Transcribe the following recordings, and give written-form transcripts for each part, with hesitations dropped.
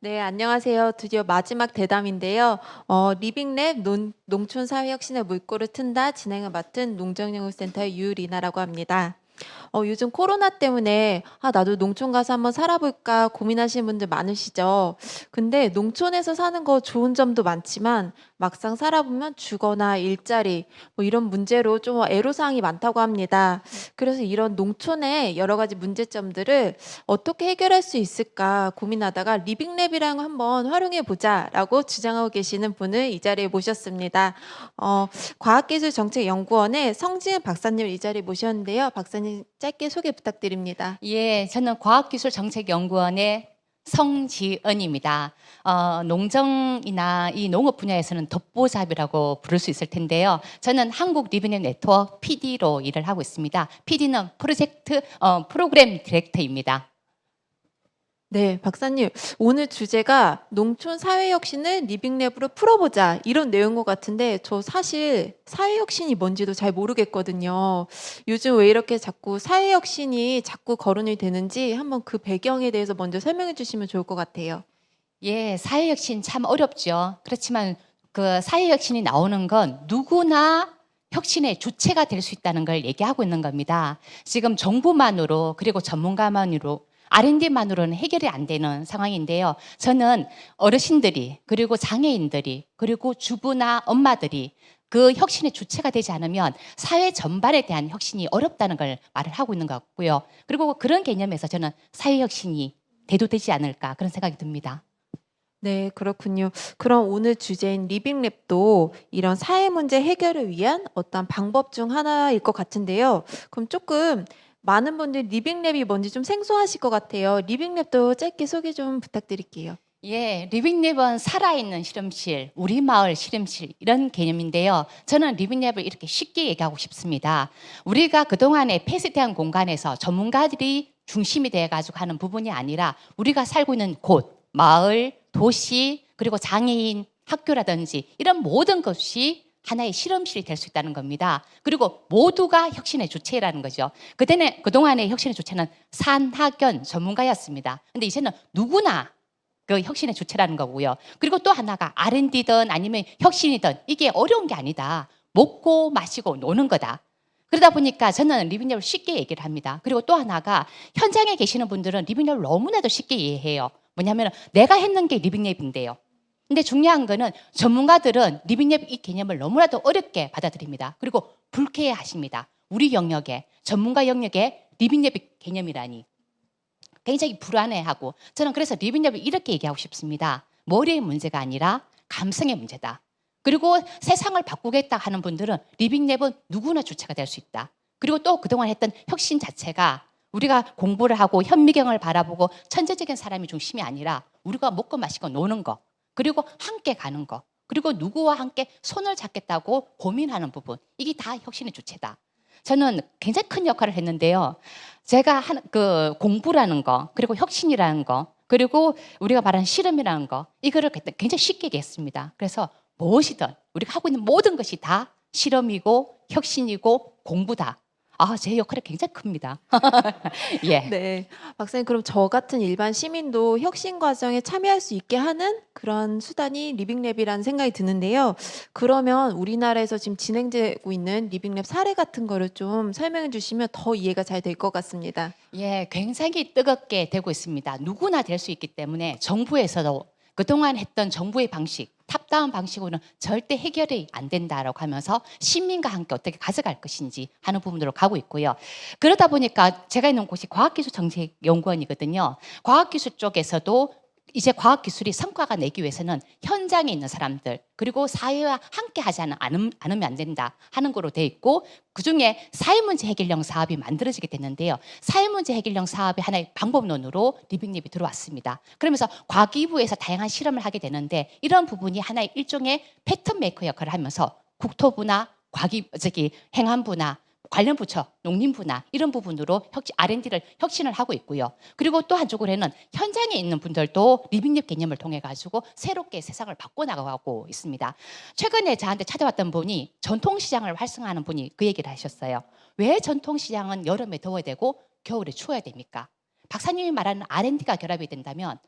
네, 안녕하세요. 드디어 마지막 대담인데요. 리빙랩 농촌 사회 혁신의 물꼬를 튼다 진행을 맡은 농정연구센터의 유리나라고 합니다. 요즘 코로나 때문에 나도 농촌 가서 한번 살아볼까 고민하시는 분들 많으시죠? 근데 농촌에서 사는 거 좋은 점도 많지만 막상 살아보면 주거나 일자리 뭐 이런 문제로 좀 애로사항이 많다고 합니다. 그래서 이런 농촌의 여러 가지 문제점들을 어떻게 해결할 수 있을까 고민하다가 리빙랩이라는 거 한번 활용해 보자라고 주장하고 계시는 분을 이 자리에 모셨습니다. 과학기술정책연구원의 성지은 박사님 이 자리에 모셨는데요. 박사님 짧게 소개 부탁드립니다. 예, 저는 과학기술정책연구원의 성지은입니다. 농정이나 이 농업 분야에서는 독보잡이라고 부를 수 있을 텐데요. 저는 한국 리빙랩 네트워크 PD로 일을 하고 있습니다. PD는 프로그램 디렉터입니다. 네, 박사님. 오늘 주제가 농촌 사회혁신을 리빙랩으로 풀어보자 이런 내용인 것 같은데 저 사실 사회혁신이 뭔지도 잘 모르겠거든요. 요즘 왜 이렇게 자꾸 사회혁신이 자꾸 거론이 되는지 한번 그 배경에 대해서 먼저 설명해 주시면 좋을 것 같아요. 예, 사회혁신 참 어렵죠. 그렇지만 그 사회혁신이 나오는 건 누구나 혁신의 주체가 될 수 있다는 걸 얘기하고 있는 겁니다. 지금 정부만으로 그리고 전문가만으로 R&D만으로는 해결이 안 되는 상황인데요. 저는 어르신들이 그리고 장애인들이 그리고 주부나 엄마들이 그 혁신의 주체가 되지 않으면 사회 전반에 대한 혁신이 어렵다는 걸 말을 하고 있는 것 같고요. 그리고 그런 개념에서 저는 사회혁신이 대두되지 않을까 그런 생각이 듭니다. 네, 그렇군요. 그럼 오늘 주제인 리빙랩도 이런 사회 문제 해결을 위한 어떤 방법 중 하나일 것 같은데요. 그럼 조금 많은 분들이 리빙랩이 뭔지 좀 생소하실 것 같아요. 리빙랩도 짧게 소개 좀 부탁드릴게요. 예, 리빙랩은 살아있는 실험실, 우리 마을 실험실 이런 개념인데요. 저는 리빙랩을 이렇게 쉽게 얘기하고 싶습니다. 우리가 그동안에 폐쇄된 공간에서 전문가들이 중심이 돼가지고 하는 부분이 아니라 우리가 살고 있는 곳, 마을, 도시, 그리고 장애인, 학교라든지 이런 모든 것이 하나의 실험실이 될 수 있다는 겁니다. 그리고 모두가 혁신의 주체라는 거죠. 그동안의 혁신의 주체는 산학연 전문가였습니다. 근데 이제는 누구나 그 혁신의 주체라는 거고요. 그리고 또 하나가 R&D든 아니면 혁신이든 이게 어려운 게 아니다. 먹고 마시고 노는 거다. 그러다 보니까 저는 리빙랩을 쉽게 얘기를 합니다. 그리고 또 하나가 현장에 계시는 분들은 리빙랩을 너무나도 쉽게 이해해요. 뭐냐면 내가 했는 게 리빙랩인데요. 근데 중요한 거는 전문가들은 리빙랩 이 개념을 너무나도 어렵게 받아들입니다. 그리고 불쾌해 하십니다. 우리 영역에, 전문가 영역에 리빙랩 개념이라니. 굉장히 불안해하고 저는 그래서 리빙랩을 이렇게 얘기하고 싶습니다. 머리의 문제가 아니라 감성의 문제다. 그리고 세상을 바꾸겠다 하는 분들은 리빙랩은 누구나 주체가 될 수 있다. 그리고 또 그동안 했던 혁신 자체가 우리가 공부를 하고 현미경을 바라보고 천재적인 사람이 중심이 아니라 우리가 먹고 마시고 노는 거 그리고 함께 가는 거 그리고 누구와 함께 손을 잡겠다고 고민하는 부분 이게 다 혁신의 주체다. 저는 굉장히 큰 역할을 했는데요. 제가 그 공부라는 거, 그리고 혁신이라는 거, 그리고 우리가 말하는 실험이라는 거, 이거를 굉장히 쉽게 얘기했습니다. 그래서 무엇이든 우리가 하고 있는 모든 것이 다 실험이고 혁신이고 공부다. 제 역할이 굉장히 큽니다. 예. 네. 박사님, 그럼 저 같은 일반 시민도 혁신 과정에 참여할 수 있게 하는 그런 수단이 리빙랩이라는 생각이 드는데요. 그러면 우리나라에서 지금 진행되고 있는 리빙랩 사례 같은 거를 좀 설명해 주시면 더 이해가 잘 될 것 같습니다. 예, 굉장히 뜨겁게 되고 있습니다. 누구나 될 수 있기 때문에 정부에서도 그동안 했던 정부의 방식, 탑다운 방식으로는 절대 해결이 안 된다라고 하면서 시민과 함께 어떻게 가져갈 것인지 하는 부분으로 가고 있고요. 그러다 보니까 제가 있는 곳이 과학기술정책연구원이거든요. 과학기술 쪽에서도 이제 과학기술이 성과가 내기 위해서는 현장에 있는 사람들 그리고 사회와 함께 하지 않으면 안 된다 하는 거로 돼 있고 그중에 사회문제 해결형 사업이 만들어지게 됐는데요. 사회문제 해결형 사업의 하나의 방법론으로 리빙랩이 들어왔습니다. 그러면서 과기부에서 다양한 실험을 하게 되는데 이런 부분이 하나의 일종의 패턴 메이커 역할을 하면서 국토부나 행안부나 관련 부처, 농림부나 이런 부분으로 R&D를 혁신을 하고 있고요. 그리고 또 한쪽으로는 현장에 있는 분들도 리빙랩 개념을 통해 가지고 새롭게 세상을 바꿔나가고 있습니다. 최근에 저한테 찾아왔던 분이 전통시장을 활성화하는 분이 그 얘기를 하셨어요. 왜 전통시장은 여름에 더워야 되고 겨울에 추워야 됩니까? 박사님이 말하는 R&D가 결합이 된다면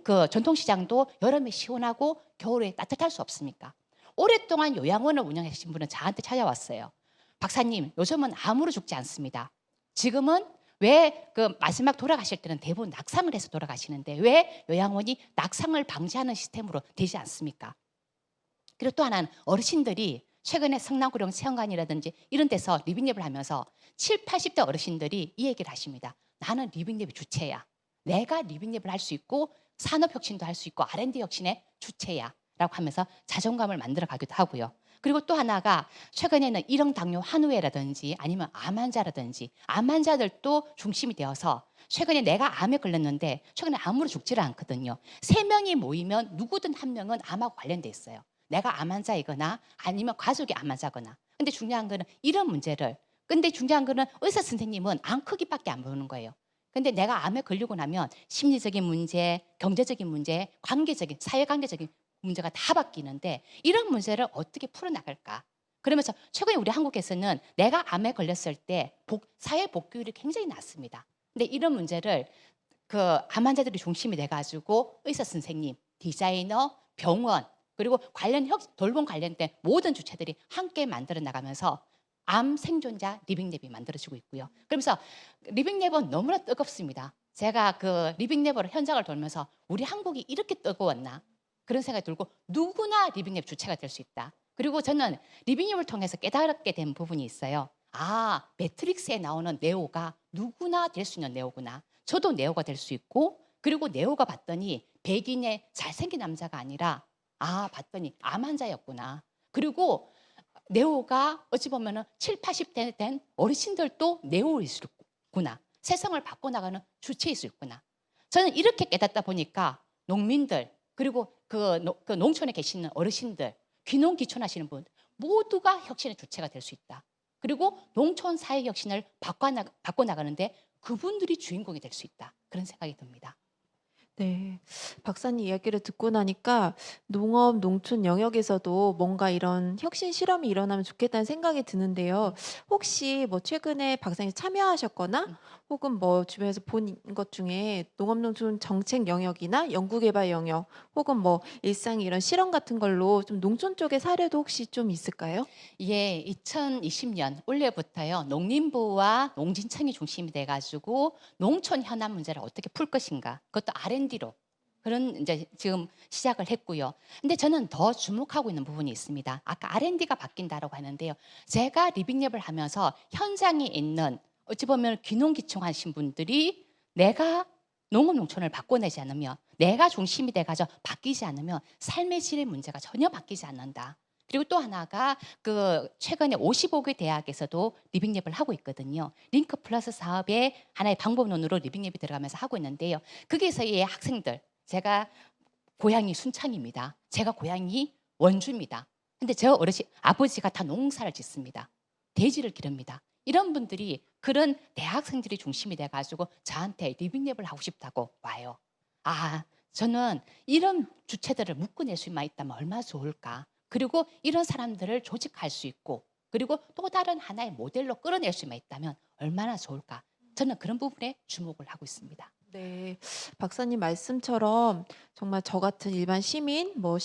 그 전통시장도 여름에 시원하고 겨울에 따뜻할 수 없습니까? 오랫동안 요양원을 운영하신 분은 저한테 찾아왔어요. 박사님, 요즘은 암으로 죽지 않습니다. 지금은 왜 그 마지막 돌아가실 때는 대부분 낙상을 해서 돌아가시는데 왜 요양원이 낙상을 방지하는 시스템으로 되지 않습니까? 그리고 또 하나는 어르신들이 최근에 성남구령 체험관이라든지 이런 데서 리빙랩을 하면서 7, 80대 어르신들이 이 얘기를 하십니다. 나는 리빙랩의 주체야. 내가 리빙랩을 할 수 있고 산업혁신도 할 수 있고 R&D 혁신의 주체야 라고 하면서 자존감을 만들어 가기도 하고요. 그리고 또 하나가 최근에는 일형 당뇨 환우회라든지 아니면 암 환자라든지 암 환자들도 중심이 되어서 최근에 내가 암에 걸렸는데 최근에 암으로 죽지를 않거든요. 3명이 모이면 누구든 한 명은 암하고 관련돼 있어요. 내가 암 환자이거나 아니면 가족이 암 환자거나. 근데 중요한 거는 이런 문제를 근데 중요한 거는 의사 선생님은 암 크기밖에 안 보는 거예요. 근데 내가 암에 걸리고 나면 심리적인 문제, 경제적인 문제, 관계적인, 사회관계적인 문제가 다 바뀌는데 이런 문제를 어떻게 풀어나갈까? 그러면서 최근에 우리 한국에서는 내가 암에 걸렸을 때 사회 복귀율이 굉장히 낮습니다. 근데 이런 문제를 그 암 환자들이 중심이 돼가지고 의사 선생님, 디자이너, 병원 그리고 돌봄 관련된 모든 주체들이 함께 만들어 나가면서 암 생존자 리빙랩이 만들어지고 있고요. 그러면서 리빙랩은 너무나 뜨겁습니다. 제가 그 리빙랩으로 현장을 돌면서 우리 한국이 이렇게 뜨거웠나 그런 생각이 들고 누구나 리빙랩 주체가 될 수 있다. 그리고 저는 리빙랩을 통해서 깨달게 된 부분이 있어요. 아, 매트릭스에 나오는 네오가 누구나 될 수 있는 네오구나. 저도 네오가 될 수 있고 그리고 네오가 봤더니 백인의 잘생긴 남자가 아니라 아, 봤더니 암 환자였구나. 그리고 네오가 어찌 보면은 7, 80대 된 어르신들도 네오일 수 있구나. 세상을 바꿔나가는 주체일 수 있구나. 저는 이렇게 깨닫다 보니까 농민들 그리고 그 농촌에 계시는 어르신들, 귀농 귀촌하시는 분 모두가 혁신의 주체가 될 수 있다. 그리고 농촌 사회 혁신을 바꿔나가는데 그분들이 주인공이 될 수 있다. 그런 생각이 듭니다. 네. 박사님 이야기를 듣고 나니까 농업, 농촌 영역에서도 뭔가 이런 혁신 실험이 일어나면 좋겠다는 생각이 드는데요. 혹시 뭐 최근에 박사님 참여하셨거나 음. 혹은 뭐 주변에서 본 것 중에 농업, 농촌 정책 영역이나 연구개발 영역 혹은 뭐 일상 이런 실험 같은 걸로 좀 농촌 쪽의 사례도 혹시 좀 있을까요? 예, 2020년 올해부터요 농림부와 농진청이 중심이 돼가지고 농촌 현안 문제를 어떻게 풀 것인가 그것도 R&D로 그런 이제 지금 시작을 했고요. 근데 저는 더 주목하고 있는 부분이 있습니다. 아까 R&D가 바뀐다라고 하는데요. 제가 리빙랩을 하면서 현장에 있는 어찌 보면 귀농귀촌하신 분들이 내가 농업 농촌을 바꿔내지 않으면 내가 중심이 돼가지고 바뀌지 않으면 삶의 질의 문제가 전혀 바뀌지 않는다. 그리고 또 하나가 그 최근에 55개 대학에서도 리빙랩을 하고 있거든요. 링크 플러스 사업의 하나의 방법론으로 리빙랩이 들어가면서 하고 있는데요. 거기에서의 학생들, 제가 고향이 순창입니다. 제가 고향이 원주입니다. 근데 저 어르신 아버지가 다 농사를 짓습니다. 돼지를 기릅니다. 이런 분들이 그런 대학생들이 중심이 돼가지고 저한테 리빙랩을 하고 싶다고 와요. 아, 저는 이런 주체들을 묶어낼 수만 있다면 얼마나 좋을까. 그리고 이런 사람들을 조직할 수 있고 그리고 또 다른 하나의 모델로 끌어낼 수만 있다면 얼마나 좋을까. 저는 그런 부분에 주목을 하고 있습니다. 네. 박사님 말씀처럼 정말 저 같은 일반 시민 뭐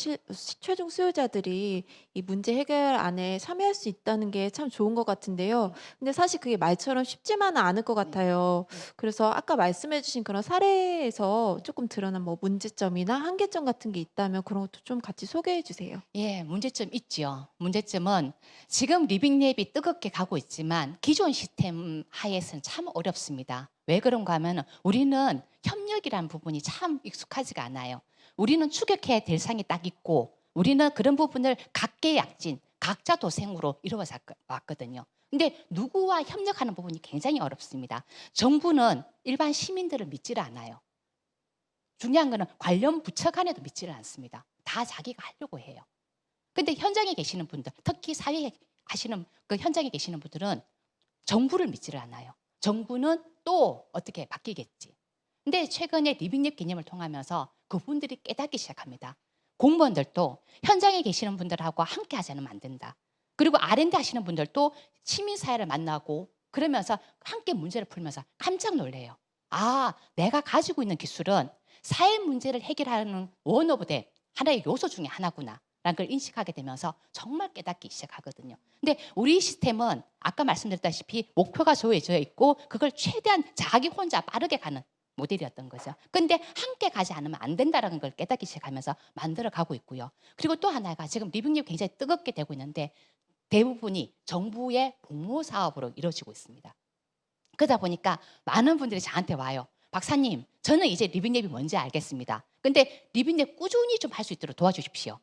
최종 수요자들이 이 문제 해결안에 참여할 수 있다는 게 참 좋은 것 같은데요. 근데 사실 그게 말처럼 쉽지만은 않을 것 네. 같아요. 그래서 아까 말씀해 주신 그런 사례에서 조금 드러난 뭐 문제점이나 한계점 같은 게 있다면 그런 것도 좀 같이 소개해 주세요. 예, 문제점 있죠. 문제점은 지금 리빙랩이 뜨겁게 가고 있지만 기존 시스템 하에서는 참 어렵습니다. 왜 그런가 하면 우리는 협력이라는 부분이 참 익숙하지가 않아요. 우리는 추격해야 될 상이 딱 있고 우리는 그런 부분을 각계 약진, 각자 도생으로 이루어 왔거든요. 근데 누구와 협력하는 부분이 굉장히 어렵습니다. 정부는 일반 시민들을 믿지를 않아요. 중요한 거는 관련 부처 간에도 믿지를 않습니다. 다 자기가 하려고 해요. 근데 현장에 계시는 분들, 특히 사회 하시는 그 현장에 계시는 분들은 정부를 믿지를 않아요. 정부는 또 어떻게 바뀌겠지. 근데 최근에 리빙랩 개념을 통하면서 그분들이 깨닫기 시작합니다. 공무원들도 현장에 계시는 분들하고 함께 하지 않으면 안 된다. 그리고 R&D 하시는 분들도 시민사회를 만나고 그러면서 함께 문제를 풀면서 깜짝 놀래요. 아, 내가 가지고 있는 기술은 사회 문제를 해결하는 원 오브 댐, 하나의 요소 중에 하나구나 라는 걸 인식하게 되면서 정말 깨닫기 시작하거든요. 근데 우리 시스템은 아까 말씀드렸다시피 목표가 정해져 있고 그걸 최대한 자기 혼자 빠르게 가는 모델이었던 거죠. 근데 함께 가지 않으면 안 된다는 걸 깨닫기 시작하면서 만들어 가고 있고요. 그리고 또 하나가 지금 리빙립 굉장히 뜨겁게 되고 있는데 대부분이 정부의 복무 사업으로 이루어지고 있습니다. 그러다 보니까 많은 분들이 저한테 와요. 박사님, 저는 이제 리빙랩이 뭔지 알겠습니다. 근데 리빙랩 꾸준히 좀 할 수 있도록 도와주십시오.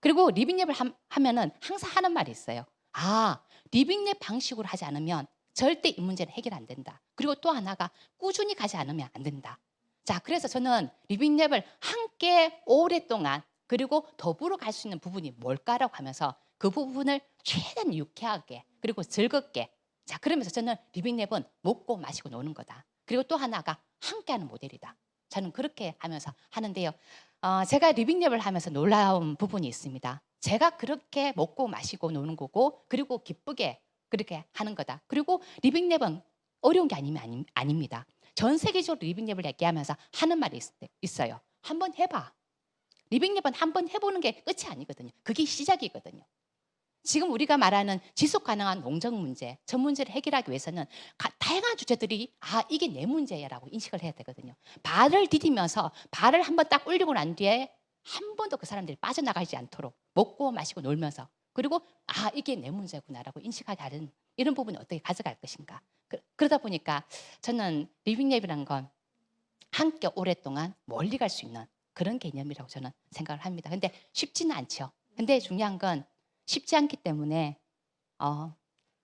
그리고 리빙랩을 하면은 항상 하는 말이 있어요. 아, 리빙랩 방식으로 하지 않으면 절대 이 문제는 해결 안 된다. 그리고 또 하나가 꾸준히 가지 않으면 안 된다. 자, 그래서 저는 리빙랩을 함께 오랫동안 그리고 더불어 갈 수 있는 부분이 뭘까라고 하면서 그 부분을 최대한 유쾌하게 그리고 즐겁게, 자, 그러면서 저는 리빙랩은 먹고 마시고 노는 거다. 그리고 또 하나가 함께하는 모델이다. 저는 그렇게 하면서 하는데요. 제가 리빙랩을 하면서 놀라운 부분이 있습니다. 제가 그렇게 먹고 마시고 노는 거고 그리고 기쁘게 그렇게 하는 거다. 그리고 리빙랩은 어려운 게 아닙니다. 전 세계적으로 리빙랩을 얘기하면서 하는 말이 있어요. 한번 해봐. 리빙랩은 한번 해보는 게 끝이 아니거든요. 그게 시작이거든요. 지금 우리가 말하는 지속 가능한 농정 문제, 전 문제를 해결하기 위해서는 다양한 주체들이 이게 내 문제야라고 인식을 해야 되거든요. 발을 디디면서 발을 한번 딱 올리고 난 뒤에 한 번도 그 사람들이 빠져나가지 않도록 먹고 마시고 놀면서 그리고 이게 내 문제구나라고 인식하게 하는 이런 부분을 어떻게 가져갈 것인가. 그러다 보니까 저는 리빙랩이라는 건 함께 오랫동안 멀리 갈 수 있는 그런 개념이라고 저는 생각을 합니다. 근데 쉽지는 않죠. 근데 중요한 건 쉽지 않기 때문에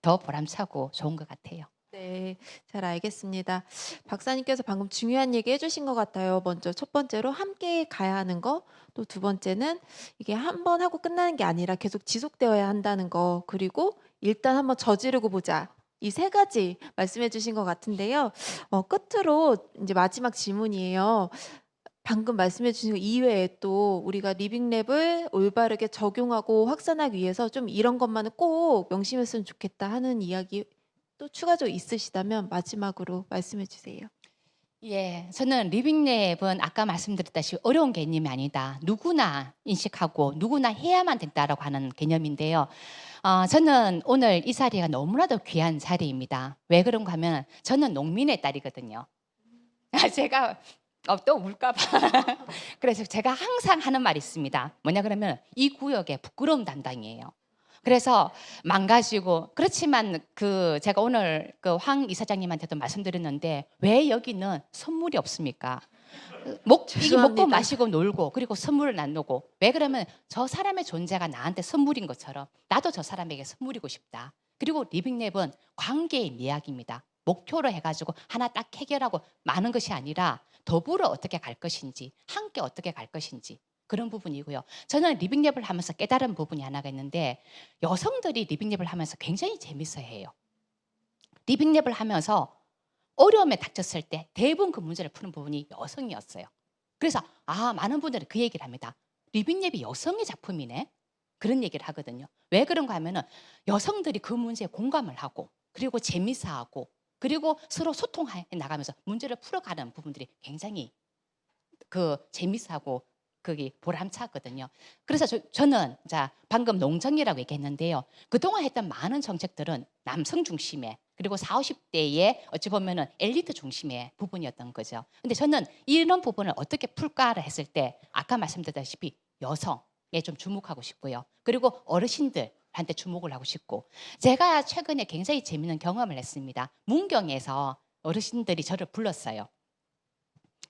더 보람차고 좋은 것 같아요. 네, 잘 알겠습니다. 박사님께서 방금 중요한 얘기 해주신 것 같아요. 먼저 첫 번째로 함께 가야 하는 거, 또 두 번째는 이게 한 번 하고 끝나는 게 아니라 계속 지속되어야 한다는 거, 그리고 일단 한번 저지르고 보자. 이 세 가지 말씀해 주신 것 같은데요. 끝으로 이제 마지막 질문이에요. 방금 말씀해 주신 거 이외에 또 우리가 리빙랩을 올바르게 적용하고 확산하기 위해서 좀 이런 것만은 꼭 명심했으면 좋겠다 하는 이야기 또 추가적으로 있으시다면 마지막으로 말씀해 주세요. 예, 저는 리빙랩은 아까 말씀드렸다시피 어려운 개념이 아니다. 누구나 인식하고 누구나 해야만 된다라고 하는 개념인데요. 저는 오늘 이 자리가 너무나도 귀한 자리입니다. 왜 그런가 하면 저는 농민의 딸이거든요. 제가 또 울까봐. 그래서 제가 항상 하는 말이 있습니다. 뭐냐 그러면 이 구역의 부끄러움 담당이에요. 그래서 망가지고 그렇지만 제가 오늘 황 이사장님한테도 말씀드렸는데 왜 여기는 선물이 없습니까? 이게 먹고 마시고 놀고 그리고 선물을 나누고 왜 그러면 저 사람의 존재가 나한테 선물인 것처럼 나도 저 사람에게 선물이고 싶다. 그리고 리빙랩은 관계의 이야기입니다. 목표로 해가지고 하나 딱 해결하고 많은 것이 아니라 더불어 어떻게 갈 것인지 함께 어떻게 갈 것인지 그런 부분이고요. 저는 리빙랩을 하면서 깨달은 부분이 하나가 있는데 여성들이 리빙랩을 하면서 굉장히 재밌어해요. 리빙랩을 하면서 어려움에 닥쳤을 때 대부분 그 문제를 푸는 부분이 여성이었어요. 그래서 많은 분들이 그 얘기를 합니다. 리빙랩이 여성의 작품이네. 그런 얘기를 하거든요. 왜 그런가 하면은 여성들이 그 문제에 공감을 하고 그리고 재미있어하고 그리고 서로 소통해 나가면서 문제를 풀어가는 부분들이 굉장히 재미있어하고 그게 보람차거든요. 그래서 저는 방금 농정이라고 얘기했는데요. 그동안 했던 많은 정책들은 남성 중심의 그리고 40, 50대의 어찌 보면은 엘리트 중심의 부분이었던 거죠. 근데 저는 이런 부분을 어떻게 풀까를 했을 때 아까 말씀드렸다시피 여성에 좀 주목하고 싶고요. 그리고 어르신들한테 주목을 하고 싶고 제가 최근에 굉장히 재미있는 경험을 했습니다. 문경에서 어르신들이 저를 불렀어요.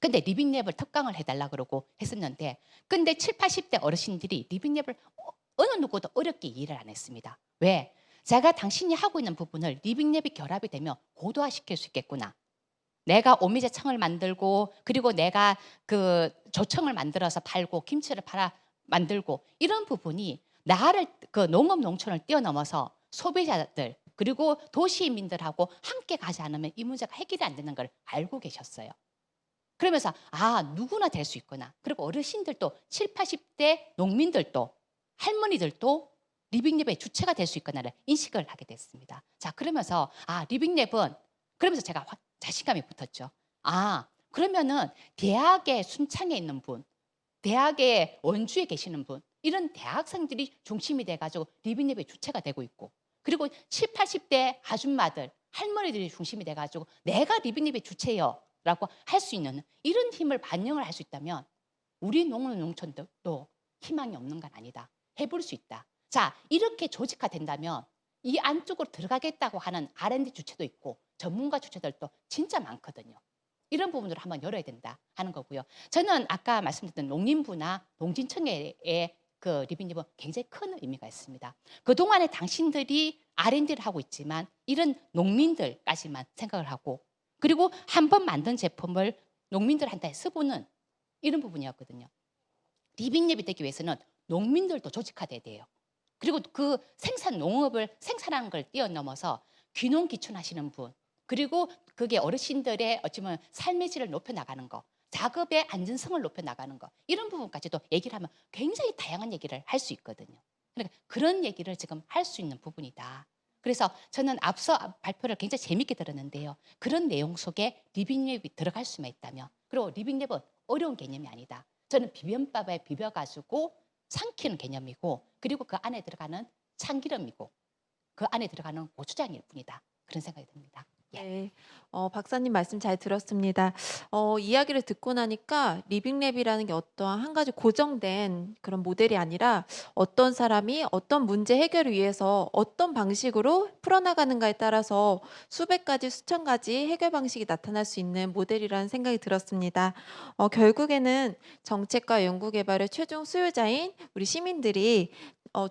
근데 리빙랩을 특강을 해달라 그러고 했었는데 근데 7, 80대 어르신들이 리빙랩을 어느 누구도 어렵게 이해를 안 했습니다. 왜? 제가 당신이 하고 있는 부분을 리빙랩이 결합이 되면 고도화시킬 수 있겠구나. 내가 오미자 청을 만들고 그리고 내가 조청을 만들어서 팔고 김치를 팔아 만들고 이런 부분이 나를 농업 농촌을 뛰어넘어서 소비자들 그리고 도시민들하고 함께 가지 않으면 이 문제가 해결이 안 되는 걸 알고 계셨어요. 그러면서 누구나 될 수 있구나. 그리고 어르신들도 7, 80대 농민들도 할머니들도 리빙랩의 주체가 될 수 있구나를 인식을 하게 됐습니다. 자, 그러면서 리빙랩은 그러면서 제가 자신감이 붙었죠. 그러면은 대학의 순창에 있는 분, 대학의 원주에 계시는 분, 이런 대학생들이 중심이 돼가지고 리빙랩의 주체가 되고 있고, 그리고 7, 80대 아줌마들, 할머니들이 중심이 돼가지고 내가 리빙랩의 주체요 라고 할 수 있는 이런 힘을 반영을 할 수 있다면 우리 농촌도 희망이 없는 건 아니다. 해볼 수 있다. 자, 이렇게 조직화된다면 이 안쪽으로 들어가겠다고 하는 R&D 주체도 있고 전문가 주체들도 진짜 많거든요. 이런 부분으로 한번 열어야 된다 하는 거고요. 저는 아까 말씀드렸던 농림부나 농진청의 그 리빙랩은 굉장히 큰 의미가 있습니다. 그동안에 당신들이 R&D를 하고 있지만 이런 농민들까지만 생각을 하고, 그리고 한 번 만든 제품을 농민들한테 써보는 이런 부분이었거든요. 리빙랩이 되기 위해서는 농민들도 조직화돼야 돼요. 그리고 그 생산 농업을 생산하는 걸 뛰어넘어서 귀농귀촌하시는 분, 그리고 그게 어르신들의 어찌보면 삶의 질을 높여나가는 거, 작업의 안전성을 높여나가는 거, 이런 부분까지도 얘기를 하면 굉장히 다양한 얘기를 할 수 있거든요. 그러니까 그런 얘기를 지금 할 수 있는 부분이다. 그래서 저는 앞서 발표를 굉장히 재밌게 들었는데요. 그런 내용 속에 리빙랩이 들어갈 수만 있다면, 그리고 리빙랩은 어려운 개념이 아니다. 저는 비빔밥에 비벼가지고 삼키는 개념이고, 그리고 그 안에 들어가는 참기름이고 그 안에 들어가는 고추장일 뿐이다. 그런 생각이 듭니다. 예. 네, 박사님 말씀 잘 들었습니다. 이야기를 듣고 나니까 리빙랩이라는 게 어떠한 한 가지 고정된 그런 모델이 아니라 어떤 사람이 어떤 문제 해결을 위해서 어떤 방식으로 풀어나가는가에 따라서 수백 가지, 수천 가지 해결 방식이 나타날 수 있는 모델이라는 생각이 들었습니다. 결국에는 정책과 연구개발의 최종 수요자인 우리 시민들이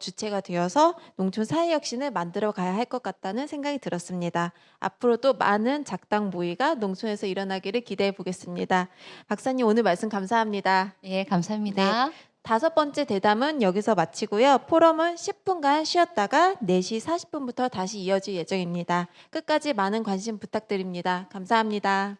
주체가 되어서 농촌 사회혁신을 만들어 가야 할 것 같다는 생각이 들었습니다. 앞으로도 많은 작당 모의가 농촌에서 일어나기를 기대해 보겠습니다. 박사님 오늘 말씀 감사합니다. 예, 감사합니다. 5번째 대담은 여기서 마치고요. 포럼은 10분간 쉬었다가 4시 40분부터 다시 이어질 예정입니다. 끝까지 많은 관심 부탁드립니다. 감사합니다.